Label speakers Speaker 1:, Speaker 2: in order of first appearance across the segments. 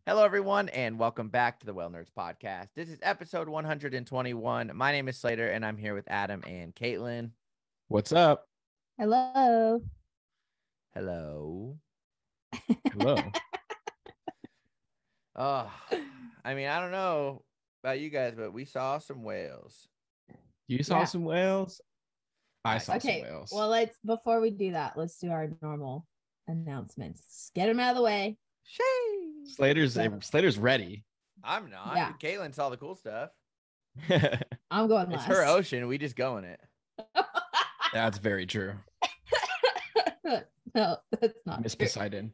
Speaker 1: Hello, everyone, and welcome back to the Well Nerds podcast. This is episode 121. My name is Slater, and I'm here with Adam and Caitlin.
Speaker 2: What's up?
Speaker 3: Hello.
Speaker 1: Hello.
Speaker 2: Hello.
Speaker 1: Oh, I don't know about you guys, but we saw some whales.
Speaker 2: You saw some whales? I saw some
Speaker 3: Okay,
Speaker 2: whales.
Speaker 3: well, before we do that, let's do our normal announcements. Let's get them out of the way.
Speaker 2: Slater's ready.
Speaker 1: I'm not.
Speaker 3: Yeah.
Speaker 1: Caitlin saw the cool stuff.
Speaker 3: I'm going
Speaker 1: It's
Speaker 3: last.
Speaker 1: her ocean. We just go in it.
Speaker 2: That's very true.
Speaker 3: No, that's not
Speaker 2: Miss
Speaker 3: true.
Speaker 2: Poseidon.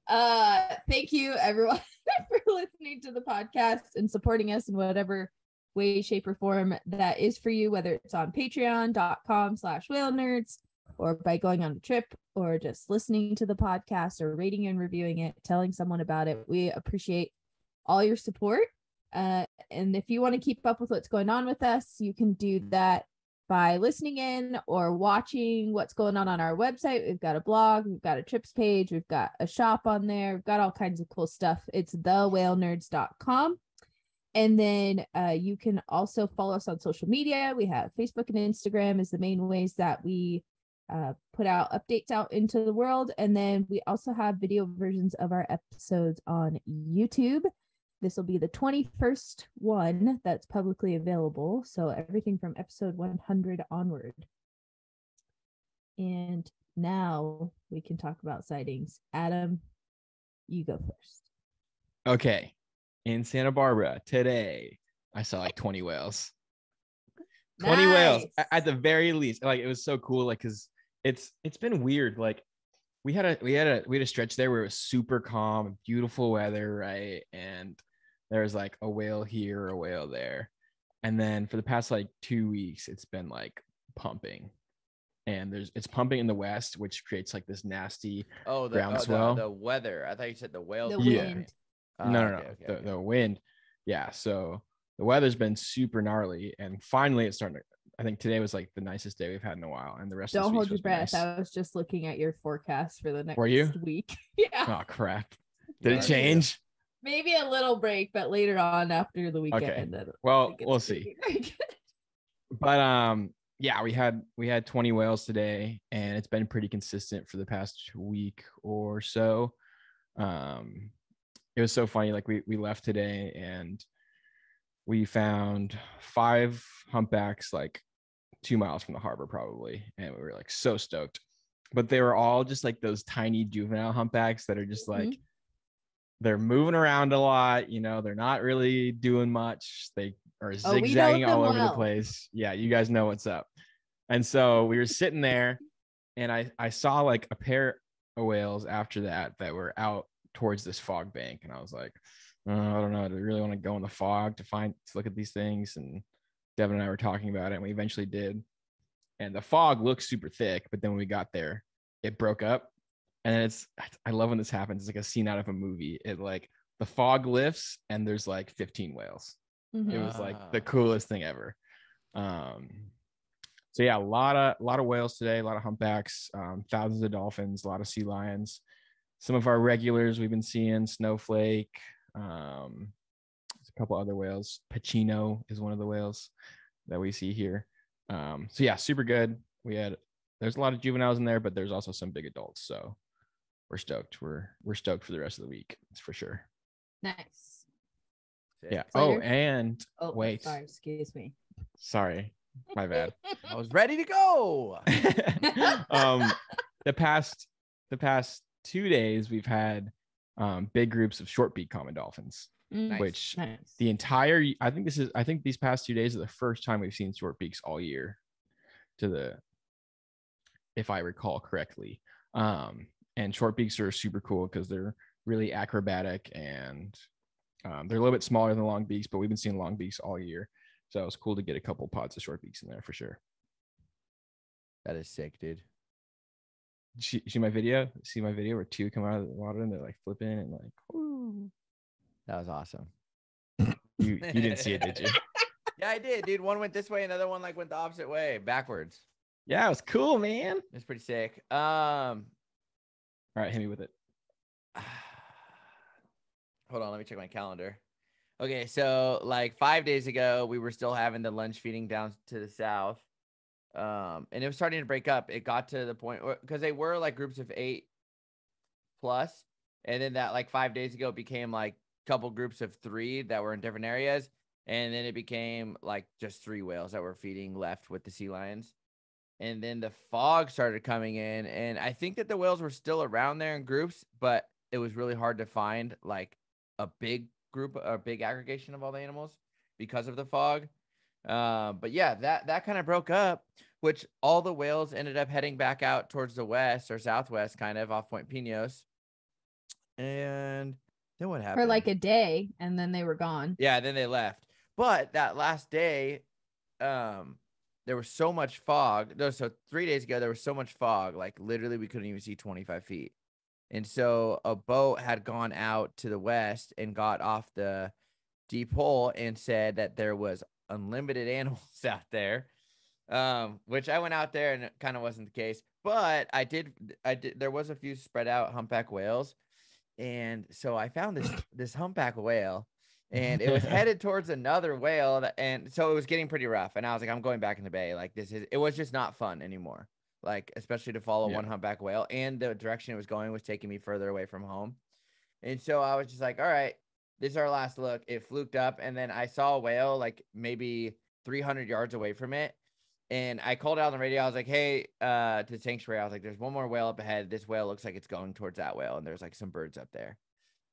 Speaker 3: Thank you, everyone, for listening to the podcast and supporting us in whatever way, shape, or form that is for you, whether it's on patreon.com/whalenerds or by going on a trip or just listening to the podcast or rating and reviewing it, telling someone about it. We appreciate all your support. And if you want to keep up with what's going on with us, you can do that by listening in or watching what's going on our website. We've got a blog, we've got a trips page, we've got a shop on there, we've got all kinds of cool stuff. It's thewhalenerds.com. And then you can also follow us on social media. We have Facebook and Instagram is the main ways that we put out updates out into the world. And then we also have video versions of our episodes on YouTube. This will be the 21st one that's publicly available. So everything from episode 100 onward. And now we can talk about sightings. Adam, you go first.
Speaker 2: Okay. In Santa Barbara today, I saw like 20 whales. 20 whales at the very least. Like, it was so cool. Like, cause it's been weird. Like, we had a stretch there where it was super calm, beautiful weather, right? And there was like a whale here, a whale there. And then for the past like 2 weeks, it's been like pumping. And it's pumping in the west, which creates like this nasty groundswell.
Speaker 1: The weather. I thought you said the whales.
Speaker 3: The wind.
Speaker 2: No. The wind. Yeah. So the weather's been super gnarly. And finally it's starting to, I think today was like the nicest day we've had in a while. And the rest of
Speaker 3: Don't
Speaker 2: this
Speaker 3: hold your breath.
Speaker 2: nice.
Speaker 3: I was just looking at your forecast for the next week.
Speaker 2: Yeah. Oh crap. Did it change?
Speaker 3: Maybe a little break, but later on after the weekend.
Speaker 2: Okay. Well, we'll see. But yeah, we had 20 whales today, and it's been pretty consistent for the past week or so. It was so funny. Like we left today and we found 5 humpbacks like 2 miles from the harbor probably, and we were like so stoked. But they were all just like those tiny juvenile humpbacks that are just like they're moving around a lot, they're not really doing much. They are zigzagging all over the place. Yeah, you guys know what's up. And so we were sitting there and I saw like a pair of whales after that were out towards this fog bank. And I was like, I don't know, do we really want to go in the fog to look at these things? And Devin and I were talking about it, and we eventually did. And the fog looked super thick, but then when we got there, it broke up. And I love when this happens. It's like a scene out of a movie. It like the fog lifts and there's like 15 whales. It was like the coolest thing ever. So yeah, a lot of whales today, a lot of humpbacks, thousands of dolphins, a lot of sea lions. Some of our regulars we've been seeing, snowflake. There's a couple other whales. Pacino is one of the whales that we see here. So yeah, super good. There's a lot of juveniles in there, but there's also some big adults. So we're stoked. We're stoked for the rest of the week. That's for sure.
Speaker 3: Nice.
Speaker 2: Yeah.
Speaker 3: Slater?
Speaker 2: Wait.
Speaker 3: Sorry, excuse me.
Speaker 2: Sorry, my bad.
Speaker 1: I was ready to go.
Speaker 2: The past 2 days we've had big groups of short-beaked common dolphins, which I think these past 2 days are the first time we've seen short-beaks all year, if I recall correctly. And short-beaks are super cool because they're really acrobatic, and they're a little bit smaller than long beaks, but we've been seeing long beaks all year. So it was cool to get a couple pods of short beaks in there for sure.
Speaker 1: That is sick, dude.
Speaker 2: See my video? See my video where 2 come out of the water and they're like flipping and like, whoo.
Speaker 1: That was awesome.
Speaker 2: You didn't see it, did you?
Speaker 1: Yeah, I did, dude. One went this way, another one like went the opposite way, backwards.
Speaker 2: Yeah, it was cool, man.
Speaker 1: It's pretty sick.
Speaker 2: All right, hit me with it.
Speaker 1: hold on, let me check my calendar. Okay, so like 5 days ago, we were still having the lunch feeding down to the south. And it was starting to break up. It got to the point because they were like groups of 8 plus, and then that like 5 days ago became like a couple groups of 3 that were in different areas, and then it became like just 3 whales that were feeding left with the sea lions. And then the fog started coming in, and I think that the whales were still around there in groups, but it was really hard to find like a big group, a big aggregation of all the animals because of the fog. But yeah, that kind of broke up, which all the whales ended up heading back out towards the west or southwest, kind of off Point Pinos. And then what happened?
Speaker 3: For like a day, and then they were gone.
Speaker 1: Yeah, then they left. But that last day, there was so much fog. No, so 3 days ago, there was so much fog, like literally we couldn't even see 25 feet. And so a boat had gone out to the west and got off the deep hole and said that there was unlimited animals out there, which I went out there and it kind of wasn't the case. But I did. There was a few spread out humpback whales, and so I found this humpback whale, and it was headed towards another whale, and so it was getting pretty rough. And I was like, I'm going back in the bay. Like it was just not fun anymore. Like especially to follow one humpback whale, and the direction it was going was taking me further away from home. And so I was just like, all right, this is our last look. It fluked up, and then I saw a whale like maybe 300 yards away from it. And I called out on the radio. I was like, hey, to the sanctuary, I was like, there's one more whale up ahead. This whale looks like it's going towards that whale. And there's like some birds up there.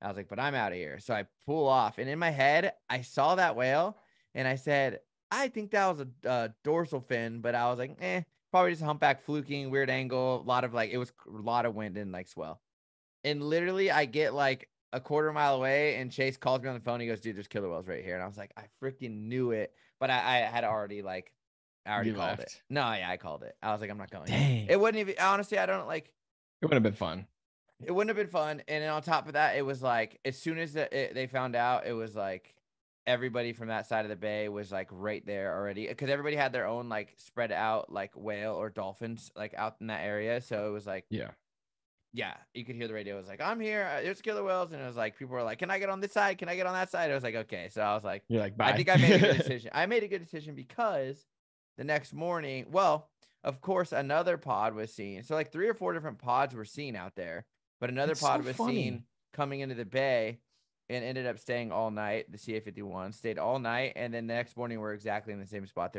Speaker 1: I was like, but I'm out of here. So I pull off. And in my head, I saw that whale. And I said, I think that was a dorsal fin. But I was like, probably just a humpback fluking, weird angle. A lot of like, it was a lot of wind and like swell. And literally, I get like a quarter mile away, and Chase calls me on the phone. He goes, dude, there's killer whales right here. And I was like, I freaking knew it. But I had already like, I already
Speaker 2: You
Speaker 1: called
Speaker 2: left.
Speaker 1: it. No, yeah, I called it. I was like, I'm not going.
Speaker 2: Dang.
Speaker 1: It wouldn't even, honestly, I don't like.
Speaker 2: It would have been fun.
Speaker 1: It wouldn't have been fun. And then on top of that, it was like, as soon as they found out, it was like everybody from that side of the bay was like right there already. Because everybody had their own like spread out like whale or dolphins like out in that area. So it was like, yeah, you could hear the radio. It was like, I'm here. There's killer whales. And it was like, people were like, can I get on this side? Can I get on that side? I was like, okay. So I was like,
Speaker 2: you're like, bye.
Speaker 1: I think I made a good decision. I made a good decision because the next morning, well, of course, another pod was seen. So like 3 or 4 different pods were seen out there, but another pod was seen coming into the bay and ended up staying all night. The CA-51 stayed all night. And then the next morning, we're exactly in the same spot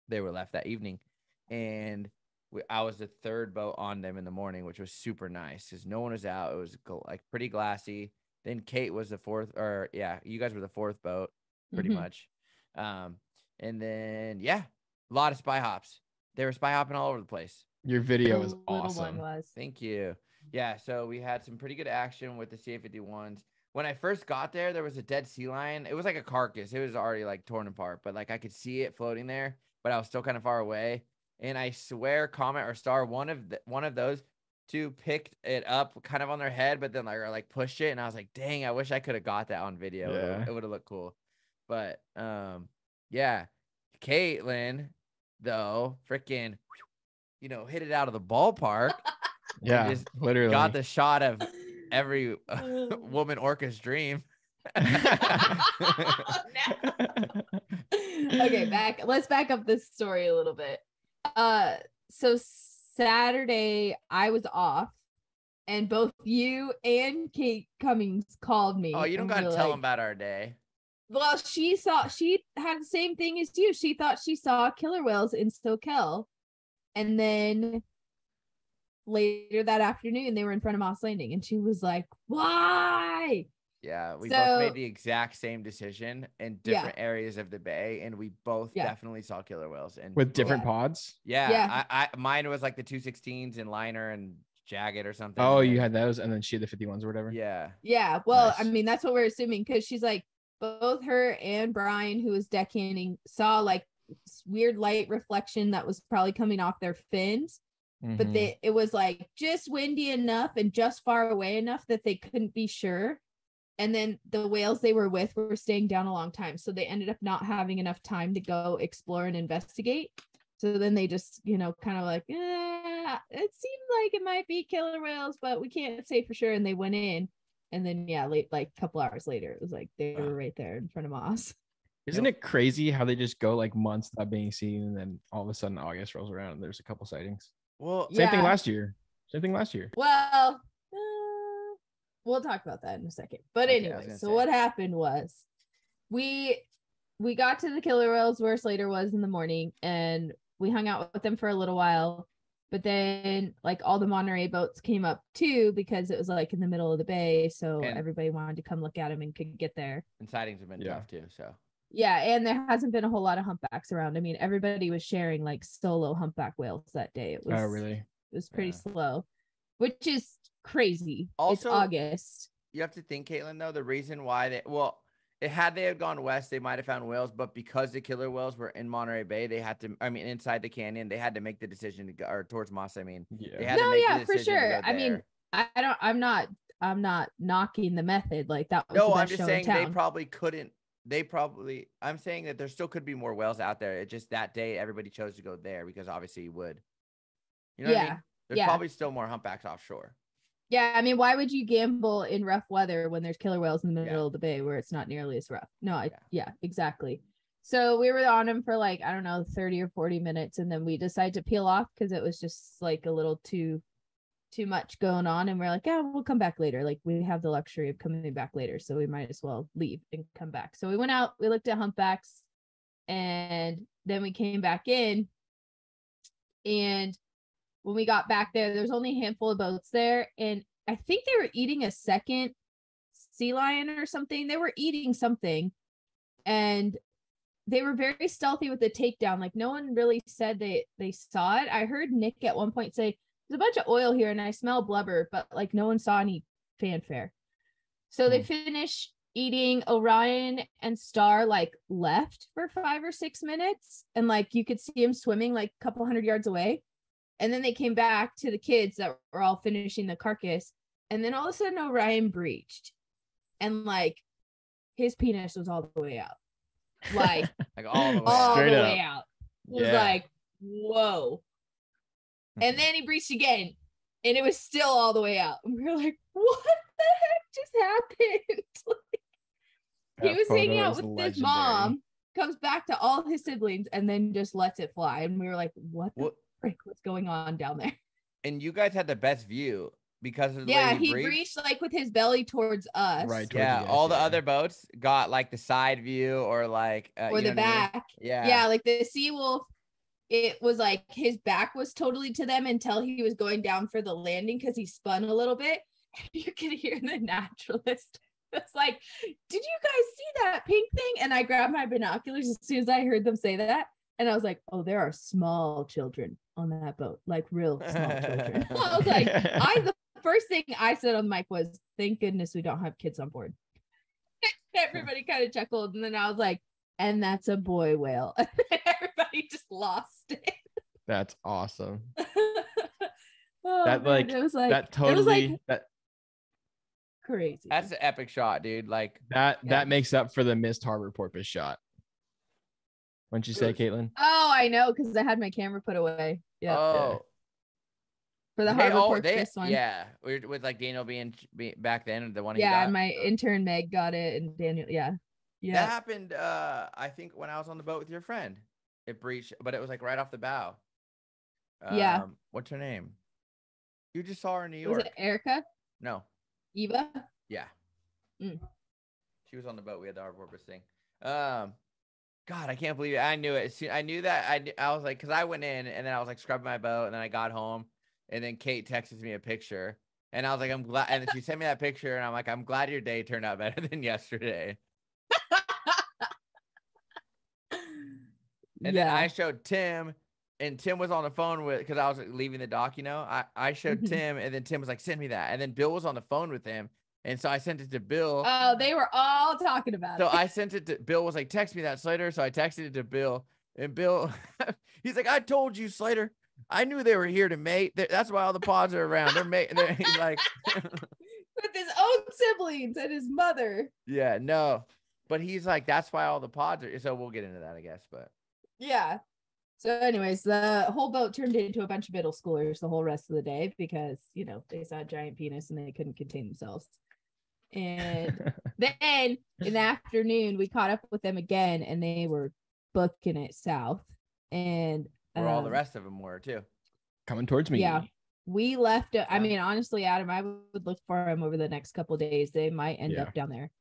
Speaker 1: they were left that evening. And I was the 3rd boat on them in the morning, which was super nice because no one was out. It was like pretty glassy. Then Kate was the 4th, or yeah, you guys were the 4th boat pretty much. And then, yeah, a lot of spy hops. They were spy hopping all over the place.
Speaker 2: Your video was awesome.
Speaker 1: Thank you. Yeah, so we had some pretty good action with the CA-51s. When I first got there, there was a dead sea lion. It was like a carcass. It was already like torn apart, but like I could see it floating there, but I was still kind of far away. And I swear, Comet or Star, one of those 2 picked it up kind of on their head, but then like pushed it. And I was like, dang, I wish I could have got that on video.
Speaker 2: Yeah.
Speaker 1: It would have looked cool. But yeah, Caitlin, though, freaking, hit it out of the ballpark.
Speaker 2: Yeah,
Speaker 1: just
Speaker 2: literally
Speaker 1: got the shot of every woman orca's dream.
Speaker 3: Okay, let's back up this story a little bit. So Saturday I was off, and both you and Kate Cummings called me.
Speaker 1: Oh, you don't gotta tell them about our day.
Speaker 3: Well, she had the same thing as you. She thought she saw killer whales in Soquel, and then later that afternoon they were in front of Moss Landing, and she was like, why?
Speaker 1: Yeah, we both made the exact same decision in different areas of the bay, and we both definitely saw killer whales. And
Speaker 2: with different pods?
Speaker 1: Yeah. I mine was like the 216s and liner and jagged or something.
Speaker 2: Oh, you had those, and then she had the 51s or whatever?
Speaker 1: Yeah.
Speaker 3: Well,
Speaker 2: nice.
Speaker 3: I mean, that's what we're assuming, because she's like, both her and Brian, who was deckhanding, saw like weird light reflection that was probably coming off their fins. But it was like just windy enough and just far away enough that they couldn't be sure. And then the whales they were with were staying down a long time, so they ended up not having enough time to go explore and investigate. So then they just, kind of like, it seems like it might be killer whales, but we can't say for sure. And they went in, And then late, like a couple hours later, it was like they were right there in front of Moss.
Speaker 2: Isn't it crazy how they just go like months without being seen, and then all of a sudden August rolls around and there's a couple sightings?
Speaker 1: Well,
Speaker 2: Same thing last year.
Speaker 3: Well, we'll talk about that in a second. But
Speaker 1: Okay,
Speaker 3: anyway, so what happened was we got to the killer whales where Slater was in the morning, and we hung out with them for a little while. But then like all the Monterey boats came up too, because it was like in the middle of the bay. So everybody wanted to come look at them and could get there.
Speaker 1: And sightings have been tough too. So
Speaker 3: yeah, and there hasn't been a whole lot of humpbacks around. I mean, everybody was sharing like solo humpback whales that day. It was
Speaker 2: really?
Speaker 3: It was pretty slow, which is crazy.
Speaker 1: Also,
Speaker 3: it's August.
Speaker 1: You have to think, Caitlin, though, the reason why had they gone west, they might have found whales, but because the killer whales were in Monterey Bay, they had to, inside the canyon, they had to make the decision to go, or towards Moss, they had to make the
Speaker 3: for
Speaker 1: decision
Speaker 3: sure.
Speaker 1: to go
Speaker 3: I mean, I'm not knocking the method. Like that was the best
Speaker 1: I'm just
Speaker 3: show
Speaker 1: saying
Speaker 3: in town.
Speaker 1: I'm saying that there still could be more whales out there. It just that day, everybody chose to go there because obviously you would. You know what I mean? There's probably still more humpbacks offshore.
Speaker 3: Yeah, I mean, why would you gamble in rough weather when there's killer whales in the middle of the bay where it's not nearly as rough? No, exactly. So we were on them for like, I don't know, 30 or 40 minutes. And then we decided to peel off because it was just like a little too much going on. And we're like, yeah, we'll come back later. Like we have the luxury of coming back later. So we might as well leave and come back. So we went out, we looked at humpbacks, and then we came back in. And when we got back there was only a handful of boats there, and I think they were eating a second sea lion or something. They were eating something, and they were very stealthy with the takedown. Like no one really said they saw it. I heard Nick at one point say, there's a bunch of oil here and I smell blubber, but like no one saw any fanfare. So they finish eating. Orion and Star like left for 5 or 6 minutes, and like you could see him swimming like a couple 100 yards away. And then they came back to the kids that were all finishing the carcass. And then all of a sudden Orion breached. And like his penis was all the way out. Like,
Speaker 1: like all the way
Speaker 3: all
Speaker 1: out.
Speaker 3: the way out. It was like, whoa. And then he breached again. And it was still all the way out. And we were like, what the heck just happened? Like, he was hanging out with his mom, comes back to all his siblings, and then just lets it fly. And we were like, what's going on down there?
Speaker 1: And you guys had the best view because of the way
Speaker 3: he breached like with his belly towards us.
Speaker 2: Right.
Speaker 1: All the other boats got like the side view or like
Speaker 3: or the back. Yeah, like the sea wolf, it was like his back was totally to them until he was going down for the landing because he spun a little bit. And you could hear the naturalist. It's like, did you guys see that pink thing? And I grabbed my binoculars as soon as I heard them say that. And I was like, oh, there are small children on that boat, like real small children. I was like, the first thing I said on the mic was, thank goodness we don't have kids on board. Everybody kind of chuckled. And then I was like, and that's a boy whale. And everybody just lost it.
Speaker 2: That's awesome.
Speaker 3: It was crazy.
Speaker 1: That's an epic shot, dude. Like
Speaker 2: that makes up for the missed harbor porpoise shot. Wouldn't you say, Caitlin?
Speaker 3: Oh, I know, because I had my camera put away. Yeah.
Speaker 1: Oh.
Speaker 3: For the harbor porpoise one.
Speaker 1: Yeah. With like Daniel being back then, the one.
Speaker 3: Yeah, and my intern Meg got it, and Daniel. Yeah.
Speaker 1: That happened. I think when I was on the boat with your friend, it breached, but it was like right off the bow. What's her name? You just saw her in New York.
Speaker 3: Was it Erica?
Speaker 1: No.
Speaker 3: Eva?
Speaker 1: Yeah. She was on the boat. We had the harbor porpoise thing. God, I can't believe it. I knew it. I knew that. I was like, because I went in and then I was like scrubbing my boat, and then I got home, and then Kate texted me a picture, and I was like, I'm glad. And then she sent me that picture, and I'm like, I'm glad your day turned out better than yesterday. And then I showed Tim, and Tim was on the phone because I was leaving the dock, you know. I showed Tim, and then Tim was like, send me that. And then Bill was on the phone with him. And so I sent it to Bill.
Speaker 3: Oh, they were all talking about it.
Speaker 1: So I sent it to Bill, was like, text me that, Slater. So I texted it to Bill. And Bill, he's like, I told you, Slater. I knew they were here to mate. That's why all the pods are around. They're mating. He's like,
Speaker 3: with his own siblings and his mother.
Speaker 1: Yeah, no. But he's like, that's why all the pods are. So we'll get into that, I guess. But
Speaker 3: yeah. So anyways, the whole boat turned into a bunch of middle schoolers the whole rest of the day because, you know, they saw a giant penis and they couldn't contain themselves. And then in the afternoon, we caught up with them again, and they were booking it south. And
Speaker 1: where all the rest of them were too.
Speaker 2: Coming towards me.
Speaker 3: Yeah, we left. I mean, honestly, Adam, I would look for them over the next couple of days. They might end up down there.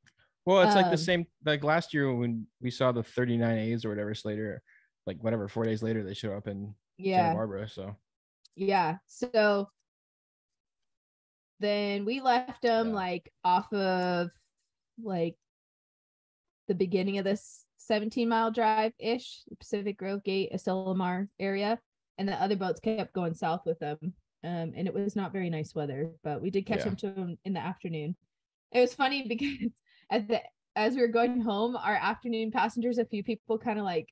Speaker 2: Well, it's like the same, like last year when we saw the 39As or whatever later, like whatever, 4 days later, they show up in Santa Barbara. So,
Speaker 3: yeah. So then we left them like off of like the beginning of this 17-mile drive-ish, Pacific Grove Gate, Asilomar area. And the other boats kept going south with them. And it was not very nice weather, but we did catch them in the afternoon. It was funny because as we were going home, our afternoon passengers, a few people kind of like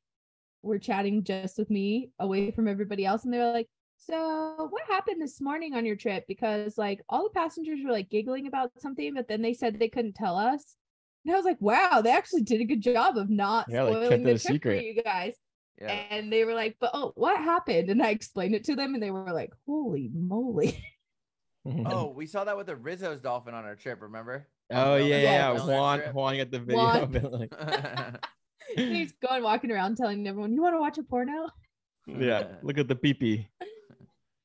Speaker 3: were chatting just with me away from everybody else. And they were like, so what happened this morning on your trip? Because like all the passengers were like giggling about something, but then they said they couldn't tell us. And I was like, wow, they actually did a good job of not spoiling the trip for you guys. Yeah. And they were like, but what happened? And I explained it to them and they were like, holy moly.
Speaker 1: Oh, we saw that with the Rizzo's dolphin on our trip, remember?
Speaker 2: Oh, yeah. Juan got the video.
Speaker 3: He's going walking around telling everyone, you want to watch a porno?
Speaker 2: Yeah, look at the pee-pee.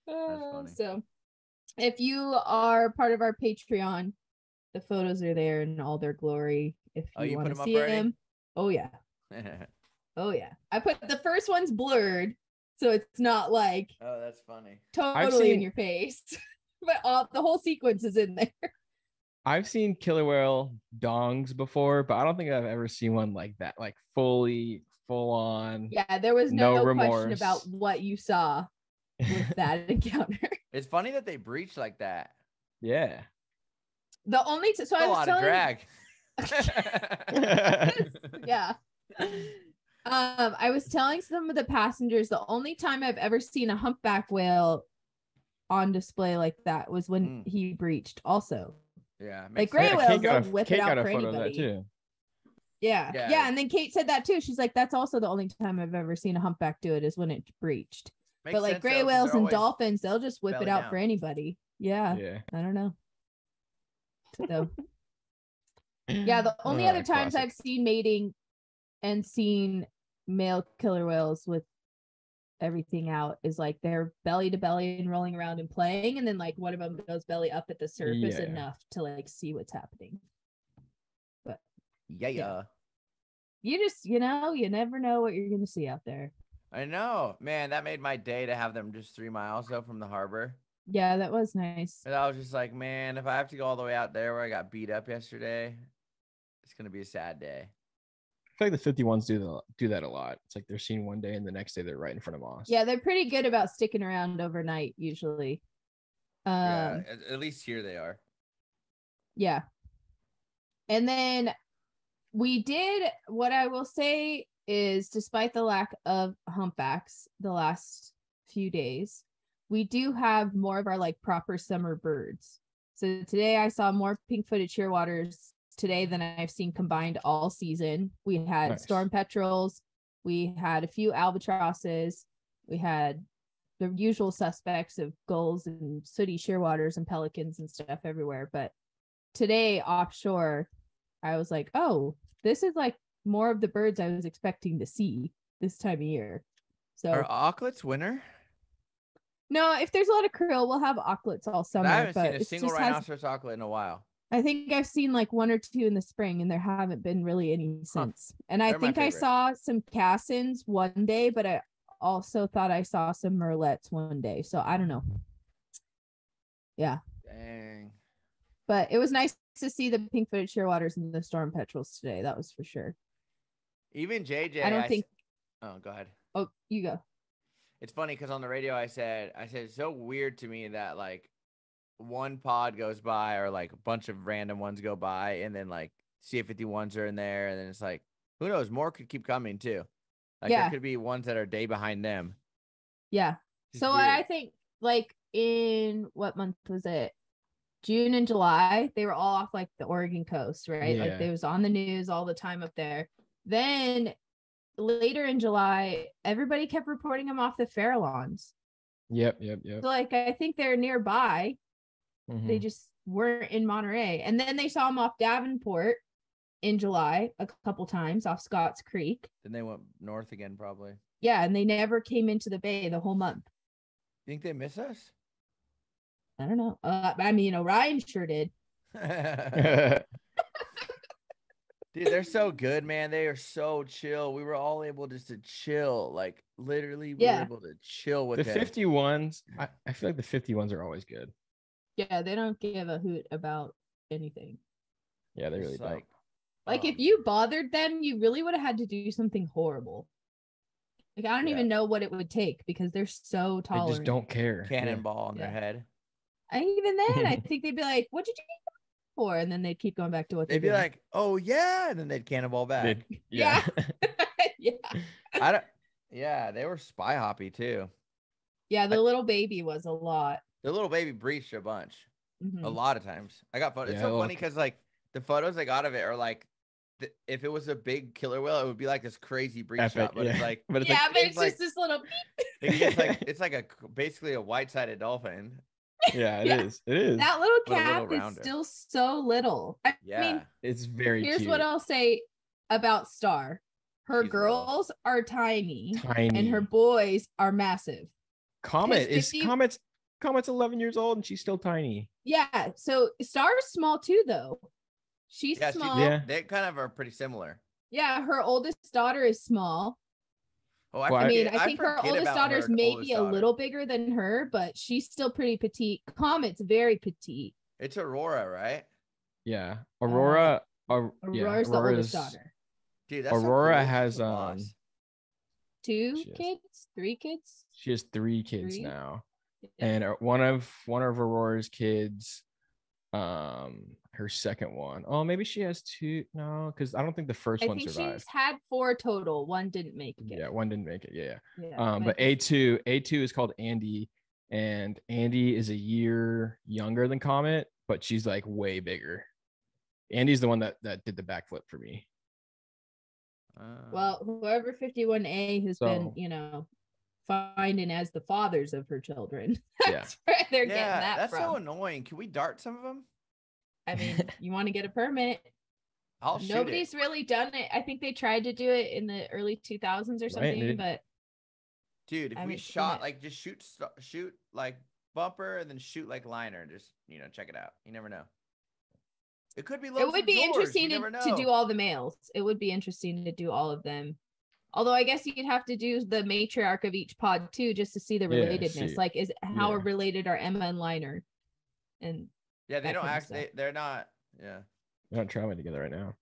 Speaker 3: So if you are part of our Patreon, the photos are there in all their glory. If you want to see them. Oh, yeah. Oh, yeah. I put the first one's blurred, so it's not like
Speaker 1: that's funny.
Speaker 3: Totally in your face. But the whole sequence is in there.
Speaker 2: I've seen killer whale dongs before, but I don't think I've ever seen one like that, like full on.
Speaker 3: Yeah, there was no question about what you saw with that encounter.
Speaker 1: It's funny that they breach like that.
Speaker 2: Yeah.
Speaker 3: The only so I was
Speaker 1: telling... drag.
Speaker 3: Yeah. I was telling some of the passengers the only time I've ever seen a humpback whale on display like that was when he breached also.
Speaker 1: Yeah.
Speaker 3: Like gray whales don't whip it out for anybody. Too. Yeah. And then Kate said that too. She's like, that's also the only time I've ever seen a humpback do it is when it breached. But like gray whales and dolphins, they'll just whip it out for anybody. Yeah. I don't know. So yeah, the only other times I've seen mating and seen male killer whales with everything out is like they're belly to belly and rolling around and playing, and then like one of them goes belly up at the surface enough to like see what's happening. But you just you never know what you're gonna see out there.
Speaker 1: I know, man. That made my day to have them just 3 miles though from the harbor.
Speaker 3: Yeah, that was nice.
Speaker 1: And I was just like, man, if I have to go all the way out there where I got beat up yesterday, it's gonna be a sad day.
Speaker 2: I feel like the 51s do that a lot. It's like they're seen one day and the next day they're right in front of us.
Speaker 3: Yeah, they're pretty good about sticking around overnight usually.
Speaker 1: Yeah, at least here they are.
Speaker 3: Yeah. And then we did, what I will say is, despite the lack of humpbacks the last few days, we do have more of our like proper summer birds. So today I saw more pink-footed shearwaters today than I've seen combined all season. We had storm petrels, we had a few albatrosses, we had the usual suspects of gulls and sooty shearwaters and pelicans and stuff everywhere. But today offshore, I was like, oh, this is like more of the birds I was expecting to see this time of year. So
Speaker 1: are auklets winter?
Speaker 3: No, if there's a lot of krill, we'll have auklets all summer.
Speaker 1: I haven't seen a single rhinoceros auklet in a while.
Speaker 3: I think I've seen like 1 or 2 in the spring, and there haven't been really any since. And I think I saw some cassins one day, but I also thought I saw some merlets one day. So I don't know. Yeah.
Speaker 1: Dang.
Speaker 3: But it was nice to see the pink-footed shearwaters and the storm petrels today. That was for sure.
Speaker 1: Even JJ.
Speaker 3: I don't think.
Speaker 1: Oh, go ahead.
Speaker 3: Oh, you go.
Speaker 1: It's funny because on the radio I said it's so weird to me that like one pod goes by or like a bunch of random ones go by and then like CA51s are in there, and then it's like, who knows, more could keep coming too. Like there could be ones that are a day behind them.
Speaker 3: Yeah. So weird. I think like in what month was it? June and July, they were all off like the Oregon coast, right? Yeah. Like they was on the news all the time up there. Then later in July, everybody kept reporting them off the Farallones.
Speaker 2: Yep.
Speaker 3: So like I think they're nearby. Mm-hmm. They just weren't in Monterey. And then they saw them off Davenport in July a couple times off Scotts Creek.
Speaker 1: Then they went north again, probably.
Speaker 3: Yeah, and they never came into the bay the whole month.
Speaker 1: Think they miss us?
Speaker 3: I don't know. I mean, Orion sure did.
Speaker 1: Dude, they're so good, man. They are so chill. We were all able just to chill. Like literally, we were able to chill with
Speaker 2: the
Speaker 1: them.
Speaker 2: 51s. I feel like the 51s are always good.
Speaker 3: Yeah, they don't give a hoot about anything.
Speaker 2: Yeah, they really don't.
Speaker 3: Like if you bothered them, you really would have had to do something horrible. Like I don't even know what it would take because they're so tolerant.
Speaker 2: They just don't care.
Speaker 1: Cannonball on their head.
Speaker 3: And even then, I think they'd be like, "What did you do for?" And then they'd keep going back to what
Speaker 1: they'd be like, "Oh yeah," and then they'd cannonball back.
Speaker 3: Yeah.
Speaker 1: Yeah, they were spy hoppy too.
Speaker 3: Yeah, the little baby was a lot.
Speaker 1: The little baby breached a bunch, a lot of times. I got photos.
Speaker 2: Yeah,
Speaker 1: it's so funny because like the photos I got of it are like, if it was a big killer whale, it would be like this crazy breach shot. But it's like,
Speaker 3: but it's just this little.
Speaker 1: It's like basically a white-sided dolphin.
Speaker 2: Yeah, it is. It is.
Speaker 3: That little calf is still so little. I mean,
Speaker 2: it's very
Speaker 3: here's
Speaker 2: cute.
Speaker 3: what I'll say about Star. Her girls are tiny, and her boys are massive.
Speaker 2: Comet's 11 years old and she's still tiny.
Speaker 3: Yeah, so Star's small too, though. She's small.
Speaker 1: They kind of are pretty similar.
Speaker 3: Yeah, her oldest daughter is small.
Speaker 1: Oh,
Speaker 3: I think her oldest daughter is maybe a little bigger than her, but she's still pretty petite. Comet's very petite.
Speaker 1: It's Aurora, right?
Speaker 2: Yeah, Aurora's
Speaker 3: the oldest daughter.
Speaker 1: Dude, that's
Speaker 2: Aurora
Speaker 1: so cool.
Speaker 2: has
Speaker 3: 2 kids, 3 kids.
Speaker 2: She has 3 kids now, and one of Aurora's kids, her second one. Oh, maybe she has 2. No, because I don't think the first one survived.
Speaker 3: She's had 4 total. One didn't make it.
Speaker 2: Yeah, one didn't make it. Yeah. But A2 is called Andy, and Andy is a year younger than Comet, but she's like way bigger. Andy's the one that did the backflip for me.
Speaker 3: Well, whoever 51A has been, finding as the fathers of her children. That's where they're getting that from.
Speaker 1: That's so annoying. Can we dart some of them?
Speaker 3: I mean, you want to get a permit. Nobody's really done it. I think they tried to do it in the early 2000s or something, but
Speaker 1: dude, if we shot like just shoot like bumper and then shoot like liner, just check it out. You never know. It could be.
Speaker 3: It would be interesting to do all the males. It would be interesting to do all of them. Although I guess you'd have to do the matriarch of each pod too, just to see the relatedness. Like, how related are Emma and Liner? And
Speaker 1: they don't actually. They're not. Yeah,
Speaker 2: they're not traveling together right now.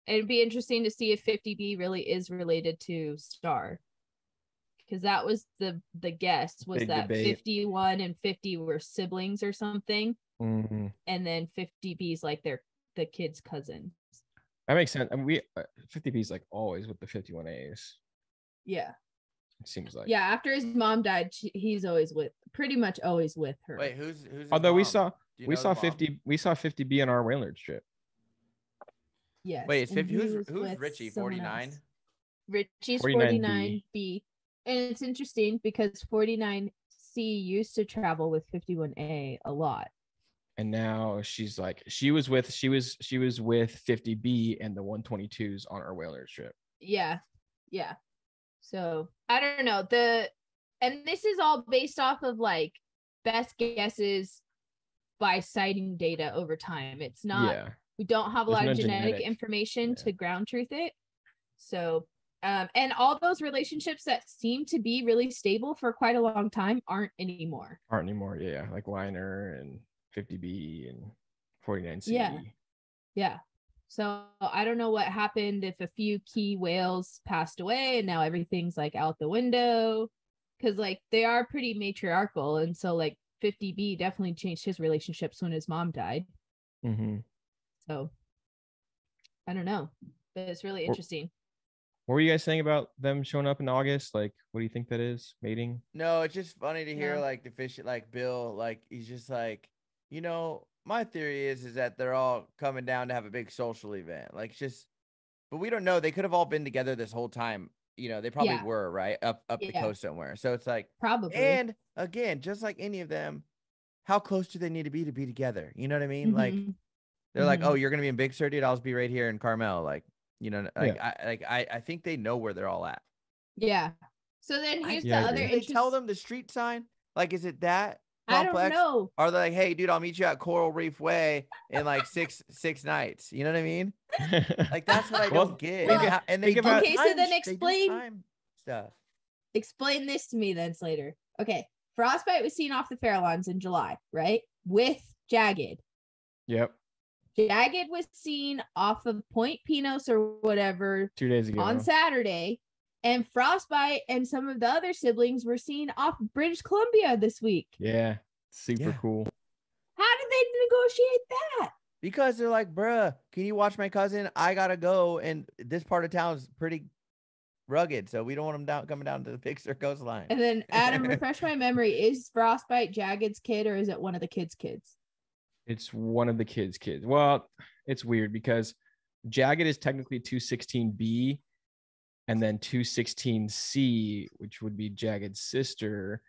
Speaker 3: It'd be interesting to see if 50B really is related to Star, because that was the guess was big that debate. 51 and 50 were siblings or something, and then 50B's like the kid's cousin.
Speaker 2: That makes sense. I mean, 50B is like always with the 51As.
Speaker 3: Yeah.
Speaker 2: It seems like.
Speaker 3: Yeah, after his mom died, he's pretty much always with her.
Speaker 1: Wait, who's
Speaker 2: although we saw 50B on our Whalers trip.
Speaker 3: Yes.
Speaker 1: Wait, is 50 who's Richie? 49?
Speaker 3: Richie's 49B. And it's interesting because 49C used to travel with 51A a lot.
Speaker 2: And now she's like she was with 50B and the 122s on our Whalers trip.
Speaker 3: Yeah. So I don't know. And this is all based off of like best guesses by sighting data over time. It's not we don't have a lot of genetic information to ground truth it. So and all those relationships that seem to be really stable for quite a long time aren't anymore.
Speaker 2: Yeah. Like Liner and 50B and 49C.
Speaker 3: Yeah. So I don't know what happened if a few key whales passed away and now everything's like out the window, because like they are pretty matriarchal, and so like 50B definitely changed his relationships when his mom died. So I don't know, but it's really interesting.
Speaker 2: What were you guys saying about them showing up in August? Like, what do you think that is? Mating?
Speaker 1: No, it's just funny to hear like the fish, like Bill, like he's just like, my theory is that they're all coming down to have a big social event. Like, it's just, but we don't know. They could have all been together this whole time. They probably were, right? Up the coast somewhere. So it's like,
Speaker 3: probably.
Speaker 1: And again, just like any of them, how close do they need to be together? You know what I mean? Like
Speaker 3: Mhm.
Speaker 1: they're like,
Speaker 3: Mhm.
Speaker 1: oh, you're gonna be in Big Sur, dude. I'll just be right here in Carmel. Like, like
Speaker 2: Yeah.
Speaker 1: I think they know where they're all at.
Speaker 3: Yeah. So then here's the
Speaker 2: Yeah, I
Speaker 3: other
Speaker 2: agree.
Speaker 1: Do they tell
Speaker 3: interest.
Speaker 1: them the street sign? Like, is it that
Speaker 3: I don't
Speaker 1: complex?
Speaker 3: know.
Speaker 1: Or are they like, hey, dude, I'll meet you at Coral Reef Way in like six nights? You know what I mean? Like that's what I don't
Speaker 2: Well,
Speaker 1: get.
Speaker 3: Well,
Speaker 1: And
Speaker 2: think
Speaker 1: they do
Speaker 2: about
Speaker 3: okay, so then explain
Speaker 1: time stuff.
Speaker 3: explain this to me then, Slater. Okay. Frostbite was seen off the Farallones in July, right? With Jagged.
Speaker 2: Yep.
Speaker 3: Jagged was seen off of Point Pinos or whatever
Speaker 2: 2 days ago.
Speaker 3: on Saturday. And Frostbite and some of the other siblings were seen off British Columbia this week.
Speaker 2: Yeah. Super
Speaker 1: Yeah.
Speaker 2: cool.
Speaker 3: How did they negotiate that?
Speaker 1: Because they're like, bruh, can you watch my cousin? I gotta go, and this part of town is pretty rugged, so we don't want them coming down to the Big Sur coastline.
Speaker 3: And then Adam, refresh my memory. Is Frostbite Jagged's kid or is it one of the kids' kids?
Speaker 2: It's one of the kids' kids. Well, it's weird because Jagged is technically 216B, and then 216C, which would be Jagged's sister.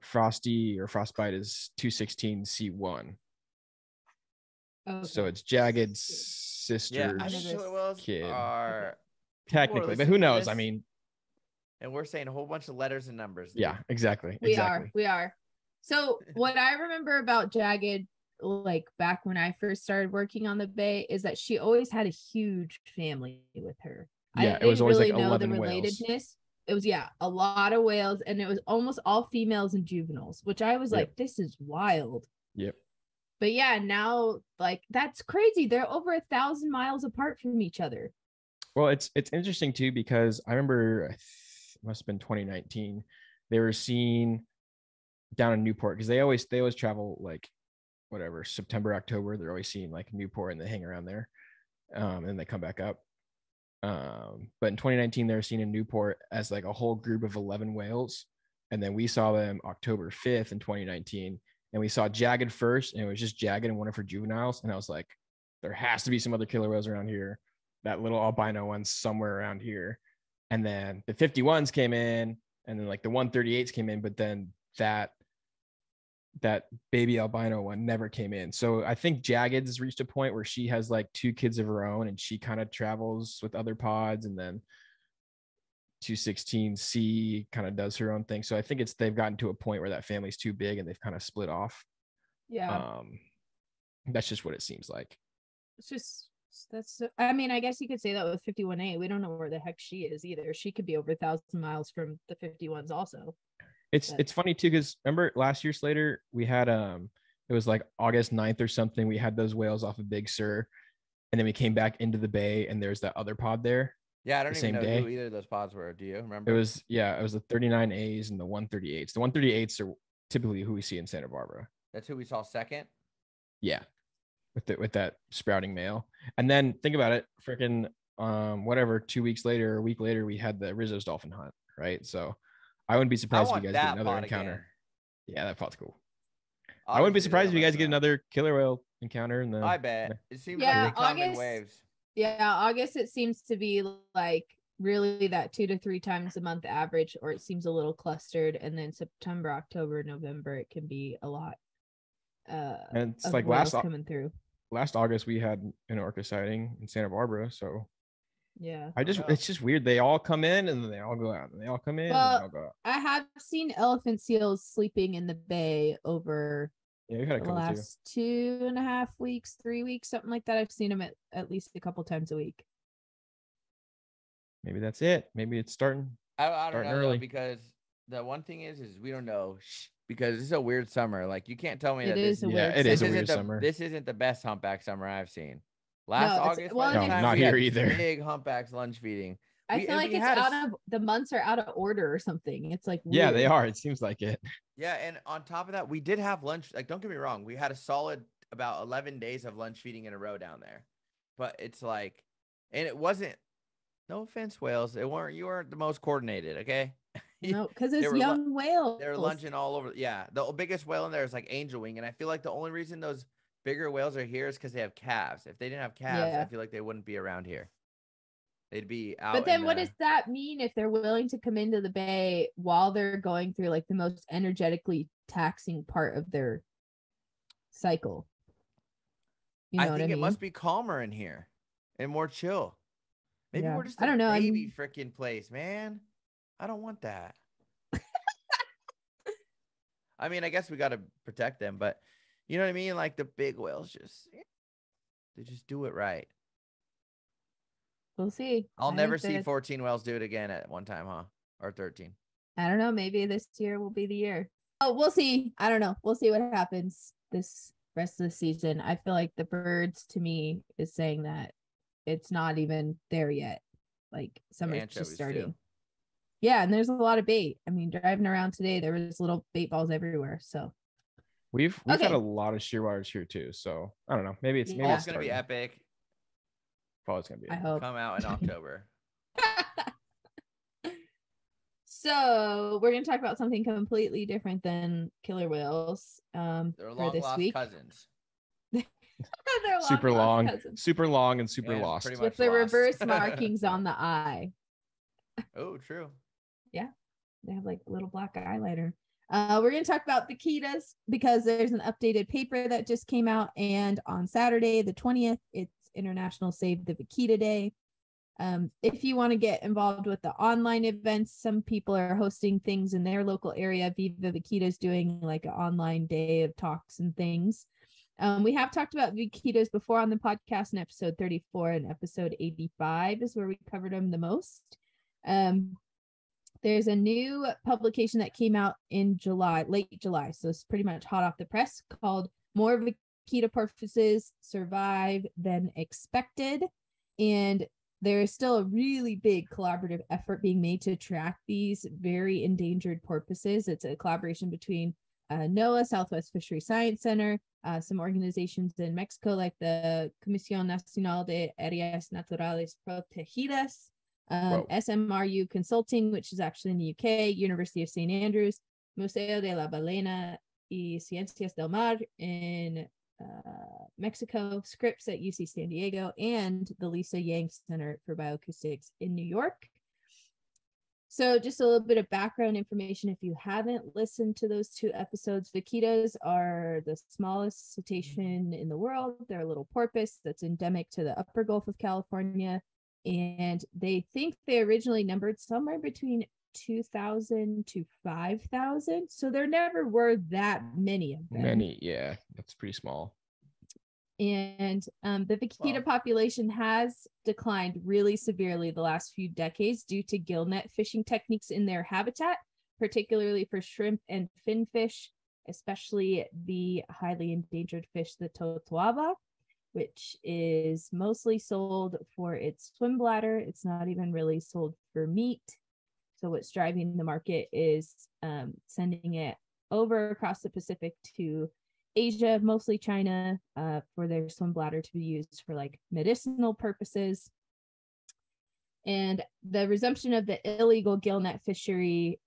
Speaker 2: Frosty or Frostbite is 216C1.
Speaker 3: Okay.
Speaker 2: So it's Jagged's sister's
Speaker 1: Yeah, I think Killer Whales
Speaker 2: kid.
Speaker 1: are
Speaker 2: Technically, but who knows? I mean,
Speaker 1: and we're saying a whole bunch of letters and numbers. Dude.
Speaker 2: yeah, exactly.
Speaker 3: We
Speaker 2: exactly.
Speaker 3: are. So what I remember about Jagged, like back when I first started working on the bay, is that she always had a huge family with her.
Speaker 2: Yeah,
Speaker 3: I
Speaker 2: it was
Speaker 3: didn't
Speaker 2: always
Speaker 3: really
Speaker 2: like
Speaker 3: know the
Speaker 2: 11 whales.
Speaker 3: relatedness. It was a lot of whales, and it was almost all females and juveniles, which I was
Speaker 2: Yep.
Speaker 3: like, this is wild.
Speaker 2: Yep.
Speaker 3: But yeah, now like that's crazy. They're over 1,000 miles apart from each other.
Speaker 2: Well, it's interesting too because I remember it must have been 2019. They were seen down in Newport because they always travel like whatever September, October. They're always seen like Newport and they hang around there, and they come back up. But in 2019, they were seen in Newport as like a whole group of 11 whales, and then we saw them October 5th in 2019, and we saw Jagged first, and it was just Jagged and one of her juveniles, and I was like, there has to be some other killer whales around here. That little albino one's somewhere around here. And then the 51s came in, and then like the 138s came in, but then that baby albino one never came in. So I think Jagged's reached a point where she has like 2 kids of her own, and she kind of travels with other pods, and then 216C kind of does her own thing. So I think they've gotten to a point where that family's too big and they've kind of split off.
Speaker 3: Yeah.
Speaker 2: That's just what it seems like.
Speaker 3: It's just I mean, I guess you could say that with 51A. We don't know where the heck she is either. She could be over 1,000 miles from the 51s also.
Speaker 2: It's funny too, because remember last year, Slater, we had it was like August 9th or something. We had those whales off of Big Sur, and then we came back into the bay, and there's that other pod there.
Speaker 1: Yeah, I don't
Speaker 2: the
Speaker 1: even
Speaker 2: same
Speaker 1: know
Speaker 2: day.
Speaker 1: who either of those pods were. Do you remember?
Speaker 2: It was the 39As and the 138s. The 138s are typically who we see in Santa Barbara.
Speaker 1: That's who we saw second.
Speaker 2: Yeah, with that sprouting male. And then think about it, freaking whatever, 2 weeks later, a week later, we had the Rizzo's dolphin hunt, right? So I wouldn't be surprised if you guys get another encounter.
Speaker 1: Again.
Speaker 2: Yeah, that pod's cool.
Speaker 1: Obviously,
Speaker 2: I wouldn't be surprised if you guys get another killer whale encounter.
Speaker 1: I bet. It seems
Speaker 3: Yeah,
Speaker 1: like they come in
Speaker 3: August-
Speaker 1: waves.
Speaker 3: Yeah, August it seems to be like really that 2 to 3 times a month average, or it seems a little clustered. And then September, October, November, it can be a lot.
Speaker 2: And it's
Speaker 3: of
Speaker 2: like
Speaker 3: whales coming through.
Speaker 2: last August we had an orca sighting in Santa Barbara. So
Speaker 3: Yeah,
Speaker 2: it's just weird. They all come in and then they all go out, and they all come in and they all go out.
Speaker 3: I have seen elephant seals sleeping in the bay over
Speaker 2: Yeah, we've had a
Speaker 3: the
Speaker 2: couple too.
Speaker 3: last 2.5 weeks, 3 weeks, something like that. I've seen them at least a couple times a week.
Speaker 2: Maybe that's it. Maybe it's starting.
Speaker 1: I don't know
Speaker 2: early.
Speaker 1: though, because the one thing is we don't know because it's a weird summer. Like you can't tell me
Speaker 3: It
Speaker 1: that
Speaker 3: is
Speaker 1: this,
Speaker 3: a weird
Speaker 2: it is a
Speaker 3: summer.
Speaker 2: weird summer.
Speaker 1: This isn't the best humpback summer I've seen. Last
Speaker 3: No,
Speaker 1: August,
Speaker 3: well,
Speaker 1: by the
Speaker 3: No,
Speaker 1: time
Speaker 2: not
Speaker 1: we
Speaker 2: here
Speaker 1: had
Speaker 2: either.
Speaker 1: Big humpbacks lunch feeding.
Speaker 3: I feel like it's the months are out of order or something. It's like
Speaker 2: Yeah, they
Speaker 3: weird.
Speaker 2: are. It seems like it.
Speaker 1: Yeah, and on top of that, we did have lunch. Like, don't get me wrong, we had a solid about 11 days of lunch feeding in a row down there. But it's like, and it wasn't. No offense, whales. You weren't the most coordinated, okay?
Speaker 3: No, because it's
Speaker 1: were
Speaker 3: young whales.
Speaker 1: They're lunching all over. Yeah, the biggest whale in there is like angel wing, and I feel like the only reason those bigger whales are here is because they have calves. If they didn't have calves, I feel like they wouldn't be around here. They'd be out.
Speaker 3: But then what does that mean if they're willing to come into the bay while they're going through like the most energetically taxing part of their cycle. You
Speaker 1: I
Speaker 3: know what I
Speaker 1: think it
Speaker 3: mean?
Speaker 1: must be calmer in here and more chill. Maybe
Speaker 3: Yeah.
Speaker 1: we're just
Speaker 3: I don't know.
Speaker 1: baby freaking place, man. I don't want that. I mean, I guess we got to protect them, but you know what I mean? Like the big whales they just do it right.
Speaker 3: We'll see.
Speaker 1: I'll
Speaker 3: I
Speaker 1: never
Speaker 3: think
Speaker 1: see
Speaker 3: that
Speaker 1: 14 whales do it again at one time, huh? Or 13.
Speaker 3: I don't know. Maybe this year will be the year. Oh, we'll see. I don't know. We'll see what happens this rest of the season. I feel like the birds to me is saying that it's not even there yet. Like summer's just
Speaker 1: Anchovies,
Speaker 3: starting.
Speaker 1: too.
Speaker 3: Yeah, and there's a lot of bait. I mean, driving around today, there was little bait balls everywhere. So
Speaker 2: We've
Speaker 3: Okay.
Speaker 2: had a lot of shearwaters here too. So I don't know. Maybe it's
Speaker 3: Yeah.
Speaker 1: Fall's going to be epic.
Speaker 2: Fall's gonna be
Speaker 3: I
Speaker 2: epic.
Speaker 3: hope.
Speaker 1: Come out in October.
Speaker 3: So we're gonna talk about something completely different than killer whales.
Speaker 1: They're
Speaker 3: For
Speaker 1: long
Speaker 3: this
Speaker 1: lost
Speaker 3: week.
Speaker 1: cousins.
Speaker 3: They're
Speaker 2: Super
Speaker 3: long-lost
Speaker 2: long,
Speaker 3: cousins.
Speaker 2: super long, and super
Speaker 1: And
Speaker 2: lost.
Speaker 1: pretty
Speaker 3: With
Speaker 1: much
Speaker 3: the
Speaker 1: lost.
Speaker 3: reverse markings on the eye.
Speaker 1: Oh, true.
Speaker 3: They have like little black eyeliner. We're going to talk about vaquitas because there's an updated paper that just came out, and on Saturday the 20th it's International Save the Vaquita Day. If you want to get involved with the online events, some people are hosting things in their local area. Viva Vaquita is doing like an online day of talks and things. We have talked about vaquitas before on the podcast in episode 34 and episode 85 is where we covered them the most. There's a new publication that came out in July, late July, so it's pretty much hot off the press, called More Vaquita Porpoises Survive Than Expected. And there is still a really big collaborative effort being made to track these very endangered porpoises. It's a collaboration between NOAA, Southwest Fishery Science Center, some organizations in Mexico like the Comisión Nacional de Áreas Naturales Protegidas, SMRU Consulting, which is actually in the UK, University of St. Andrews, Museo de la Balena y Ciencias del Mar in Mexico, Scripps at UC San Diego, and the Lisa Yang Center for Bioacoustics in New York. So just a little bit of background information if you haven't listened to those two episodes. Vaquitas are the smallest cetacean in the world. They're a little porpoise that's endemic to the upper Gulf of California. And they think they originally numbered somewhere between 2,000 to 5,000. So there never were that many of them.
Speaker 2: Yeah, that's pretty small.
Speaker 3: And the vaquita population has declined really severely the last few decades due to gill net fishing techniques in their habitat, particularly for shrimp and finfish, especially the highly endangered fish, the totoaba, which is mostly sold for its swim bladder. It's not even really sold for meat. So what's driving the market is sending it over across the Pacific to Asia, mostly China, for their swim bladder to be used for like medicinal purposes. And the resumption of the illegal gill net fishery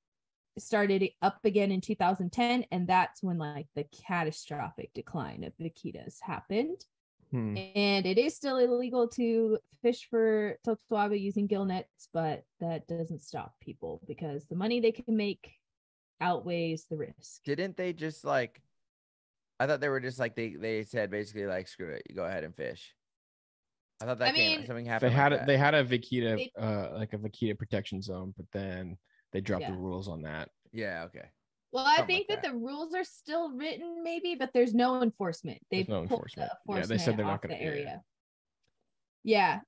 Speaker 3: started up again in 2010, and that's when like the catastrophic decline of vaquitas happened. And it is still illegal to fish for totoaba using gill nets, but that doesn't stop people because the money they can make outweighs the risk.
Speaker 1: Didn't they just like, I thought they were just like, they said basically like, screw it, you go ahead and fish. I thought that something happened.
Speaker 2: They had a vaquita, like a vaquita protection zone, but then they dropped the rules on that.
Speaker 1: Yeah. Okay.
Speaker 3: Well, I think that the rules are still written, maybe, but there's no enforcement. They've
Speaker 2: no enforcement.
Speaker 3: Yeah,
Speaker 2: they said they're not
Speaker 3: going
Speaker 2: to
Speaker 3: the area. Yeah.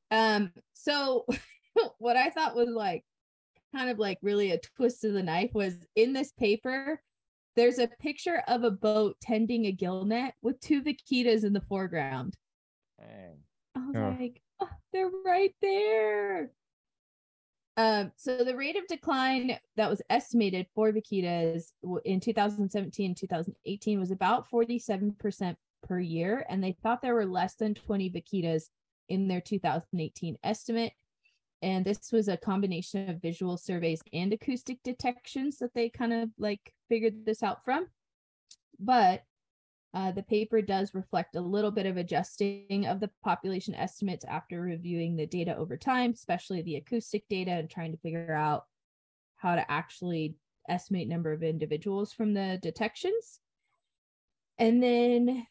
Speaker 3: So what I thought was like kind of like really a twist of the knife was in this paper, there's a picture of a boat tending a gill net with two vaquitas in the foreground.
Speaker 1: Dang.
Speaker 3: I was like, oh, they're right there. So the rate of decline that was estimated for vaquitas in 2017, 2018 was about 47% per year. And they thought there were less than 20 vaquitas in their 2018 estimate. And this was a combination of visual surveys and acoustic detections that they kind of like figured this out from. But the paper does reflect a little bit of adjusting of the population estimates after reviewing the data over time, especially the acoustic data, and trying to figure out how to actually estimate number of individuals from the detections. And then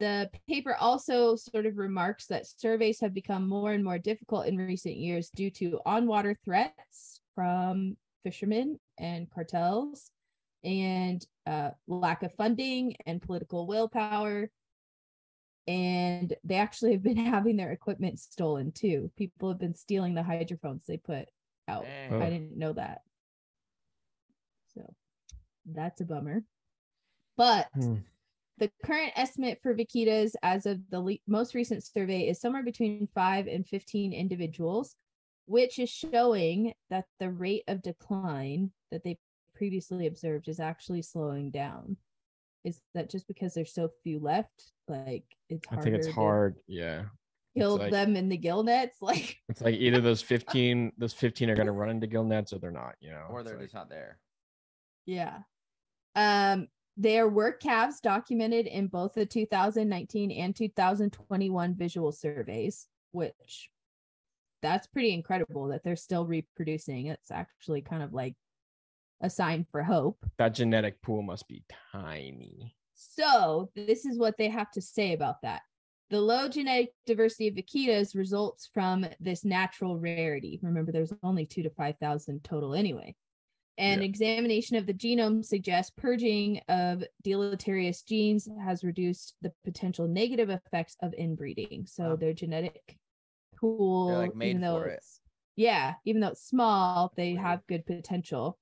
Speaker 3: The paper also sort of remarks that surveys have become more and more difficult in recent years due to on-water threats from fishermen and cartels, and lack of funding and political willpower. And they actually have been having their equipment stolen too. People have been stealing the hydrophones they put out.
Speaker 1: Dang.
Speaker 3: I didn't know that. So that's a bummer. But the current estimate for vaquitas as of the most recent survey is somewhere between 5 and 15 individuals, which is showing that the rate of decline that they previously observed is actually slowing down. Is that just because there's so few left? Like, it's
Speaker 2: I
Speaker 3: harder
Speaker 2: think it's hard. Yeah.
Speaker 3: kill
Speaker 2: like,
Speaker 3: them in the gill nets? Like,
Speaker 2: it's like either those 15 are going to run into gill nets or they're not, you know,
Speaker 1: or they're
Speaker 2: it's
Speaker 1: just not there.
Speaker 3: yeah. There were calves documented in both the 2019 and 2021 visual surveys, which that's pretty incredible that they're still reproducing. It's actually kind of like a sign for hope.
Speaker 2: that genetic pool must be tiny.
Speaker 3: So this is what they have to say about that. The low genetic diversity of vaquitas results from this natural rarity. Remember, there's only 2,000 to 5,000 total anyway. And examination of the genome suggests purging of deleterious genes has reduced the potential negative effects of inbreeding. So their genetic pool,
Speaker 1: They're like made
Speaker 3: even though
Speaker 1: for it.
Speaker 3: even though it's small, they have good potential.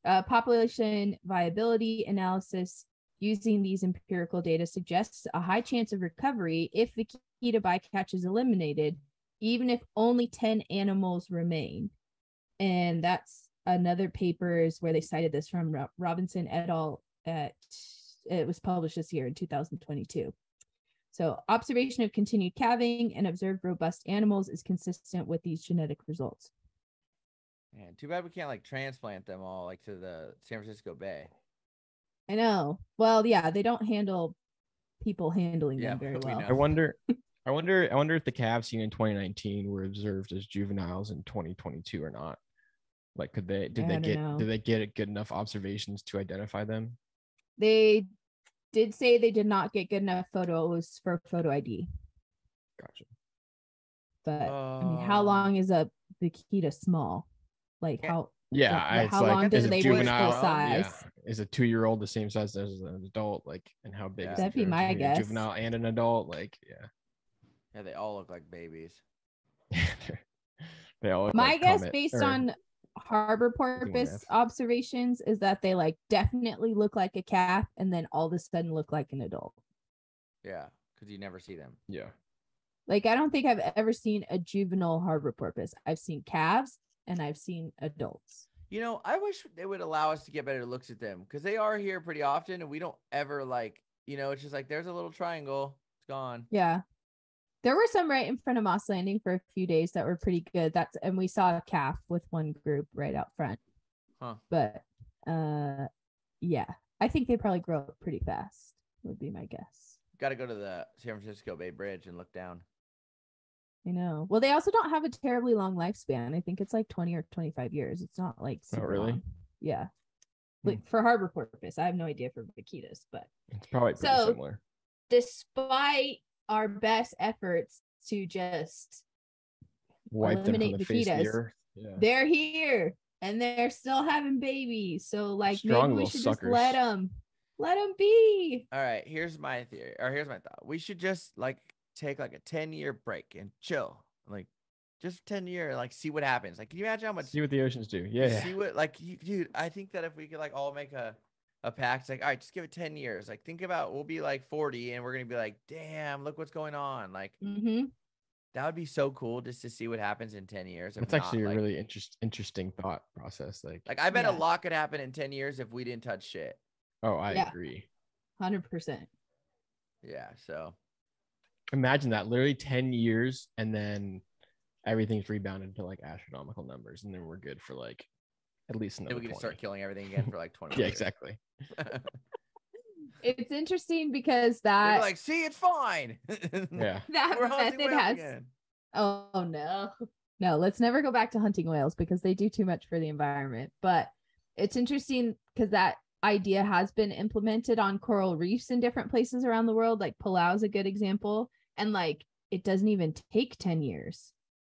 Speaker 3: Population viability analysis using these empirical data suggests a high chance of recovery if vaquita bycatch is eliminated, even if only 10 animals remain. And that's another paper is where they cited this from Robinson et al. It was published this year in 2022. So observation of continued calving and observed robust animals is consistent with these genetic results.
Speaker 1: Man, too bad we can't like transplant them all like to the San Francisco Bay.
Speaker 3: I know. Well, yeah, they don't handle people handling them very
Speaker 1: we
Speaker 3: well.
Speaker 1: know.
Speaker 2: I wonder if the calves seen in 2019 were observed as juveniles in 2022 or not. Like, did they get good enough observations to identify them?
Speaker 3: They did say they did not get good enough photos for photo ID.
Speaker 2: Gotcha.
Speaker 3: But I mean, how long is a vaquita small? Like how?
Speaker 2: Yeah, it's
Speaker 3: how
Speaker 2: like,
Speaker 3: long do
Speaker 2: is
Speaker 3: they
Speaker 2: a
Speaker 3: reach
Speaker 2: juvenile
Speaker 3: full size?
Speaker 2: Yeah, is a 2-year-old the same size as an adult? Like, and how big is
Speaker 3: That'd
Speaker 2: the
Speaker 3: be my
Speaker 2: difference between a
Speaker 3: guess.
Speaker 2: juvenile and an adult? Like,
Speaker 1: Yeah, they all look like babies.
Speaker 2: they all look
Speaker 3: My
Speaker 2: like
Speaker 3: guess,
Speaker 2: Comet,
Speaker 3: based on harbor porpoise observations, is that they like definitely look like a calf, and then all of a sudden look like an adult.
Speaker 1: Yeah, because you never see them.
Speaker 2: Yeah.
Speaker 3: Like, I don't think I've ever seen a juvenile harbor porpoise. I've seen calves and I've seen adults.
Speaker 1: You know, I wish they would allow us to get better looks at them because they are here pretty often and we don't ever like, you know, it's just like there's a little triangle. It's gone.
Speaker 3: Yeah. There were some right in front of Moss Landing for a few days that were pretty good. And we saw a calf with one group right out front.
Speaker 1: Huh.
Speaker 3: But yeah, I think they probably grow up pretty fast, would be my guess.
Speaker 1: Got to go to the San Francisco Bay Bridge and look down.
Speaker 3: I know. Well, they also don't have a terribly long lifespan. I think it's like 20 or 25 years. It's not like super
Speaker 2: really
Speaker 3: long. Yeah. Like for harbor porpoise, I have no idea for vaquitas, but
Speaker 2: it's probably pretty similar.
Speaker 3: Despite our best efforts to just
Speaker 2: wipe them from
Speaker 3: eliminate
Speaker 2: the face of the
Speaker 3: vaquitas,
Speaker 2: earth,
Speaker 3: they're here and they're still having babies. So like,
Speaker 2: strong
Speaker 3: maybe we should just let them be.
Speaker 1: All right, here's my theory, or here's my thought. We should just like take like a 10-year break and chill, like just 10-year, like see what happens. Like, can you imagine how much?
Speaker 2: See what the oceans do. Yeah.
Speaker 1: See what, like, dude. I think that if we could like all make a pact, like, all right, just give it 10 years. Like, think about, we'll be like 40 and we're gonna be like, damn, look what's going on. Like, that would be so cool just to see what happens in 10 years.
Speaker 2: It's actually a really interesting thought process. Like
Speaker 1: I bet a lot could happen in 10 years if we didn't touch shit.
Speaker 2: Oh, I agree.
Speaker 3: 100%.
Speaker 1: Yeah. So
Speaker 2: imagine that, literally 10 years and then everything's rebounded to like astronomical numbers, and then we're good for like at least another.
Speaker 1: Then we can
Speaker 2: 20.
Speaker 1: start killing everything again for like 20
Speaker 2: Yeah,
Speaker 1: years.
Speaker 2: exactly.
Speaker 3: It's interesting because that
Speaker 1: like, see, it's fine.
Speaker 2: Yeah.
Speaker 3: That method has oh no, let's never go back to hunting whales because they do too much for the environment. But it's interesting because that idea has been implemented on coral reefs in different places around the world. Like Palau is a good example. And like, it doesn't even take 10 years.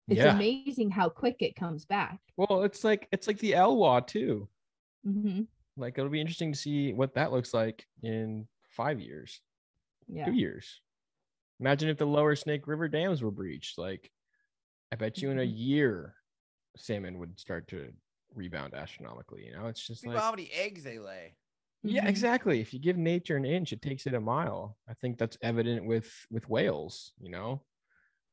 Speaker 3: It's amazing how quick it comes back.
Speaker 2: Well, it's like the Elwha too.
Speaker 3: Mm-hmm.
Speaker 2: Like, it'll be interesting to see what that looks like in 5 years, 2 years. Imagine if the lower Snake River dams were breached. Like, I bet you in a year, salmon would start to rebound astronomically. You know, it's just
Speaker 1: Think
Speaker 2: like,
Speaker 1: about how many eggs they lay.
Speaker 2: yeah, exactly. If you give nature an inch, it takes it a mile. I think that's evident with whales. You know,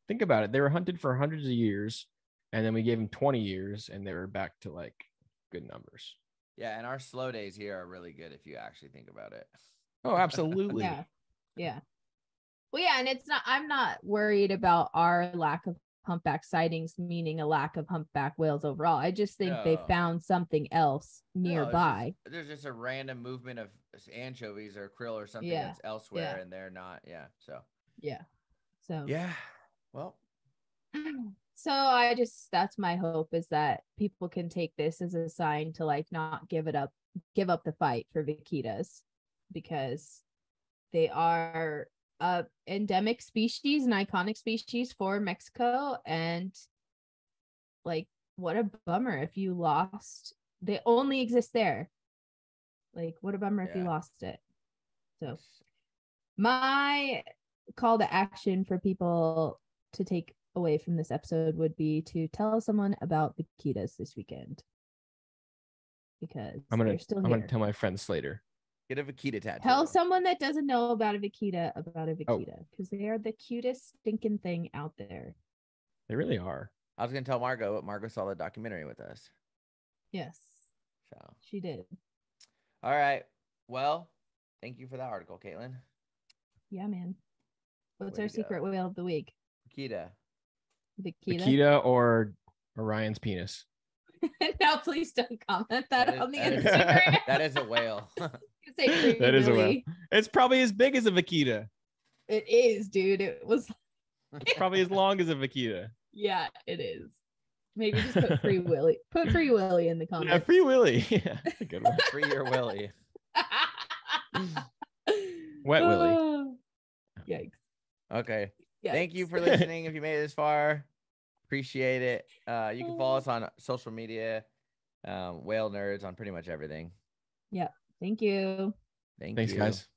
Speaker 2: think about it. They were hunted for hundreds of years, and then we gave them 20 years, and they were back to like good numbers.
Speaker 1: Yeah, and our slow days here are really good if you actually think about it.
Speaker 2: Oh, absolutely.
Speaker 3: Yeah. Well, yeah, and it's not, I'm not worried about our lack of humpback sightings, meaning a lack of humpback whales overall. I just think they found something else nearby.
Speaker 1: There's just a random movement of anchovies or krill or something that's elsewhere, and they're not. Yeah. So.
Speaker 3: Yeah. So.
Speaker 1: Yeah. Well.
Speaker 3: So that's my hope, is that people can take this as a sign to like not give up the fight for vaquitas, because they are a endemic species, an iconic species for Mexico. And like, what a bummer if you lost, they only exist there. Like, what a bummer if you lost it. So my call to action for people to take away from this episode would be to tell someone about vaquitas this weekend, because
Speaker 2: I'm
Speaker 3: they're still here.
Speaker 2: gonna tell my friend Slater.
Speaker 1: Get a vaquita tattoo.
Speaker 3: Tell someone that doesn't know about a vaquita because they are the cutest stinking thing out there.
Speaker 2: They really are.
Speaker 1: I was gonna tell Margot, but Margot saw the documentary with us.
Speaker 3: Yes.
Speaker 1: So
Speaker 3: she did.
Speaker 1: All right. Well, thank you for that article, Caitlin.
Speaker 3: Yeah, man. What's our secret whale of the week?
Speaker 1: Vaquita.
Speaker 2: Vaquita or Orion's penis.
Speaker 3: No, please don't comment that on the Instagram.
Speaker 1: That is a whale.
Speaker 2: That is a whale. It's probably as big as a vaquita.
Speaker 3: It is, dude. It's
Speaker 2: probably as long as a vaquita.
Speaker 3: Yeah, it is. Maybe just put Free Willy. Put Free Willy in the comments.
Speaker 2: Yeah, Free Willy. Yeah, that's a good one.
Speaker 1: Free your Willy.
Speaker 2: Wet Willy.
Speaker 3: Yikes.
Speaker 1: Okay. Yikes. Thank you for listening. If you made it this far, appreciate it. You can follow us on social media, Whale Nerds, on pretty much everything.
Speaker 3: Yep. Thank you.
Speaker 2: Thanks, guys.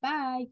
Speaker 3: Bye.